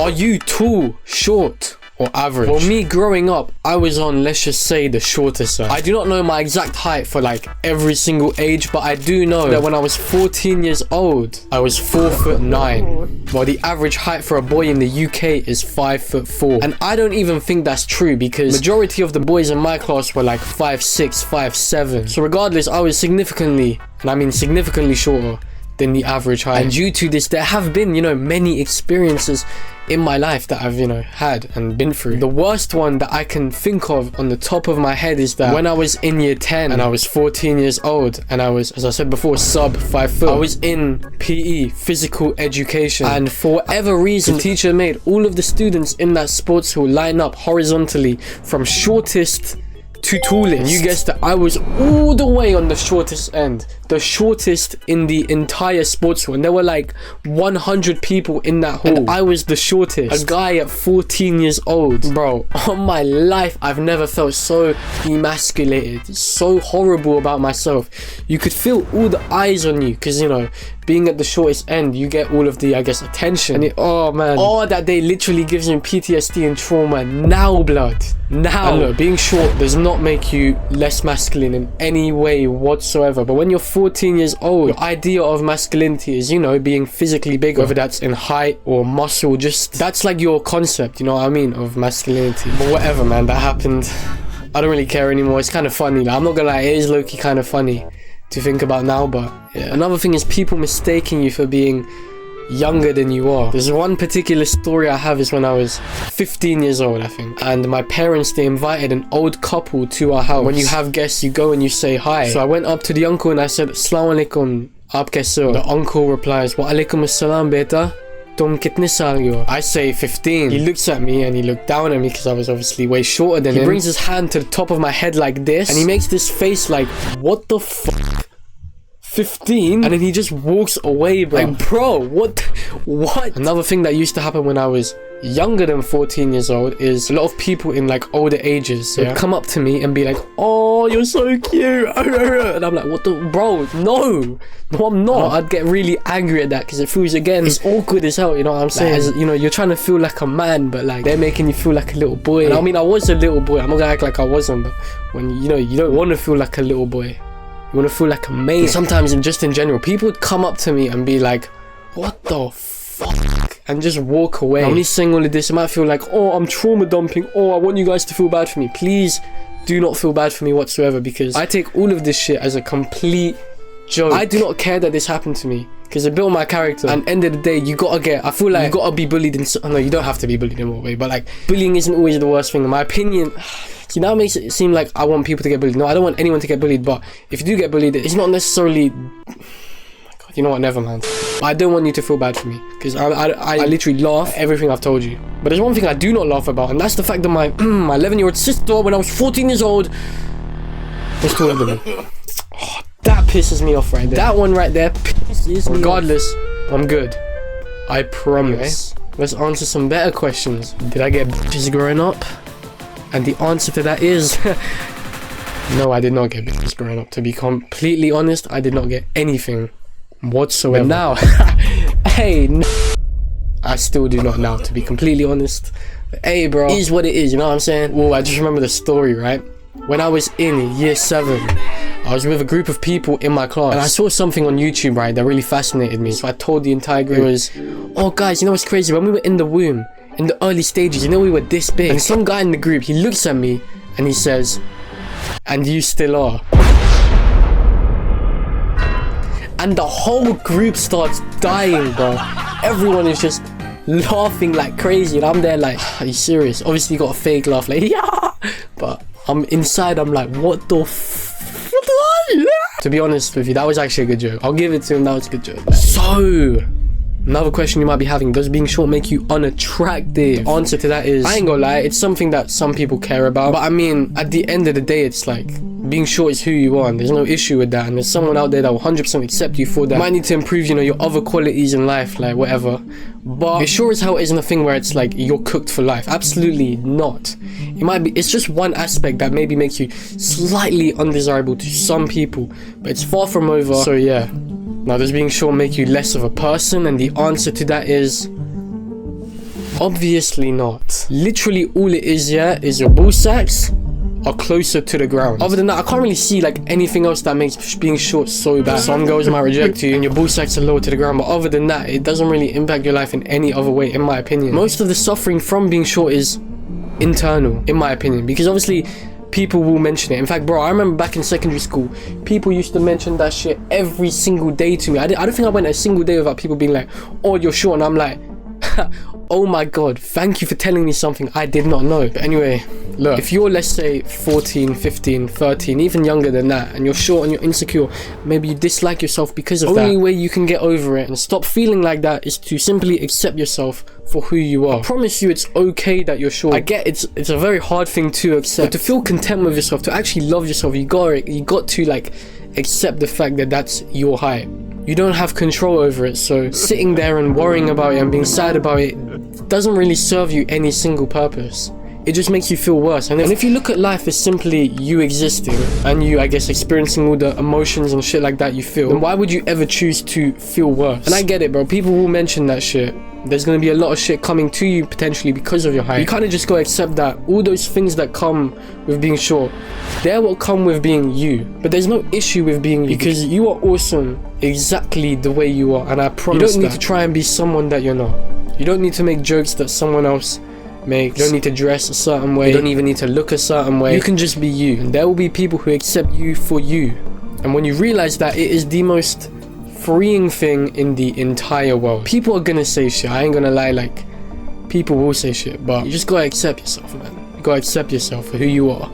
Are you tall, short, or average? Well, me growing up, I was on, let's just say, the shorter side. I do not know my exact height for like every single age, but I do know that when I was 14 years old, I was 4'9", while the average height for a boy in the UK is 5'4". And I don't even think that's true, because majority of the boys in my class were like 5'6", 5'7". So regardless, I was significantly, and I mean significantly shorter than the average height. And due to this, there have been, you know, many experiences in my life that I've, you know, had and been through. The worst one that I can think of on the top of my head is that when I was in year 10 and I was 14 years old and I was, as I said before, sub 5 foot. I was in PE, physical education, and for whatever reason, the teacher made all of the students in that sports hall line up horizontally from shortest to tallest. And you guessed it, I was all the way on the shortest end, the shortest in the entire sports hall, and there were like 100 people in that hall, and I was the shortest. A guy at 14 years old. Bro, on my life, I've never felt so emasculated, so horrible about myself. You could feel all the eyes on you, because, you know, being at the shortest end, you get all of the, I guess, attention. And oh man, oh, that day literally gives me PTSD and trauma now, blood. Now. And look, being short does not make you less masculine in any way whatsoever. But when you're 14 years old, your idea of masculinity is, you know, being physically bigger, whether that's in height or muscle. Just, that's like your concept, you know what I mean, of masculinity. But whatever, man, that happened. I don't really care anymore. It's kind of funny. Like, I'm not gonna lie, it is low-key kind of funny to think about now. But yeah. Another thing is people mistaking you for being younger than you are. There's one particular story I have is when I was 15 years old, I think, and my parents, they invited an old couple to our house. When you have guests, you go and you say hi. So I went up to the uncle and I said, "Assalamu alaikum, aap kaise ho?" The uncle replies, "Wa alaikum assalam beta, tum kitne saal ke ho?" I say 15. He looks at me and he looked down at me because I was obviously way shorter than him. He brings his hand to the top of my head like this and he makes this face like, what the fuck? 15? And then he just walks away, bro. Like, bro, what? Another thing that used to happen when I was younger than 14 years old is a lot of people in like older ages would come up to me and be like, "Oh, you're so cute." And I'm like, what the, bro, no, I'm not. I'd get really angry at that because it feels, again, it's awkward as hell, you know what I'm saying? Like, you know, you're trying to feel like a man, but like they're making you feel like a little boy. And I mean, I was a little boy, I'm not gonna act like I wasn't, but when, you know, you don't want to feel like a little boy, you want to feel like a man. And sometimes, and just in general, people would come up to me and be like, "What the fuck?" and just walk away. I'm only saying all of this, it might feel like, oh, I'm trauma dumping, oh, I want you guys to feel bad for me. Please do not feel bad for me whatsoever, because I take all of this shit as a complete joke. I do not care that this happened to me, because it built my character. And end of the day, you gotta get, I feel like you gotta be bullied in no, you don't have to be bullied in a way, but like, bullying isn't always the worst thing, in my opinion. See, now it makes it seem like I want people to get bullied. No, I don't want anyone to get bullied, but if you do get bullied, it's not necessarily, you know what, never mind. I don't want you to feel bad for me, because I literally laugh at everything I've told you. But there's one thing I do not laugh about, and that's the fact that my 11-year-old sister, when I was 14 years old, was taller than me. Oh, that pisses me off right there. That one right there pisses me off. I'm good, I promise. Okay. Let's answer some better questions. Did I get bitches growing up? And the answer to that is no, I did not get bitches growing up. To be completely honest, I did not get anything whatsoever. But now, hey, I still do not now, to be completely honest. But hey, bro, it is what it is, you know what I'm saying? Well, I just remember the story, right? When I was in year 7, I was with a group of people in my class, and I saw something on YouTube, right, that really fascinated me. So I told the entire group, it was, oh guys, you know what's crazy? When we were in the womb, in the early stages, you know, we were this big. And some guy in the group, he looks at me and he says, "And you still are." And the whole group starts dying, bro. Everyone is just laughing like crazy, and I'm there like, are you serious? Obviously you got a fake laugh, like, yeah, but I'm inside, I'm like, what the To be honest with you, that was actually a good joke. I'll give it to him, that was a good joke. So another question you might be having, does being short make you unattractive? The answer to that is, I ain't gonna lie, it's something that some people care about. But I mean, at the end of the day, it's like, being short is who you are, and there's no issue with that. And there's someone out there that will 100% accept you for that. You might need to improve, you know, your other qualities in life, like whatever. But it sure as hell isn't a thing where it's like, you're cooked for life. Absolutely not. It might be, it's just one aspect that maybe makes you slightly undesirable to some people, but it's far from over. So yeah. Now, does being short make you less of a person? And the answer to that is Obviously not. Literally all it is, yeah, is your ball sacks are closer to the ground. Other than that, I can't really see like anything else that makes being short so bad. Some girls might reject you and your ball sacks are lower to the ground, but other than that, it doesn't really impact your life in any other way, in my opinion. Most of the suffering from being short is internal, in my opinion, because obviously people will mention it. In fact, bro, I remember back in secondary school, people used to mention that shit every single day to me. I don't think I went a single day without people being like, oh, you're short, and I'm like, oh my god, thank you for telling me something I did not know. But anyway, look, if you're, let's say 14, 15, 13, even younger than that, and you're short and you're insecure, maybe you dislike yourself because of that, the only way you can get over it and stop feeling like that is to simply accept yourself for who you are. I promise you it's okay that you're short. I get it's a very hard thing to accept, but to feel content with yourself, to actually love yourself, you got to like accept the fact that that's your height. You don't have control over it, so sitting there and worrying about it and being sad about it doesn't really serve you any single purpose. It just makes you feel worse. And if you look at life as simply you existing and you, I guess, experiencing all the emotions and shit like that you feel, then why would you ever choose to feel worse? And I get it, bro. People will mention that shit. There's gonna be a lot of shit coming to you potentially because of your height. You kind of just gotta accept that all those things that come with being short, they're what come with being you. But there's no issue with being you because you are awesome exactly the way you are, and I promise you don't need to try and be someone that you're not. You don't need to make jokes that someone else makes. You don't need to dress a certain way. You don't even need to look a certain way. You can just be you, and there will be people who accept you for you. And when you realize that, it is the most freeing thing in the entire world. People are gonna say shit, I ain't gonna lie, like, people will say shit, but you just gotta accept yourself, man. You gotta accept yourself for who you are.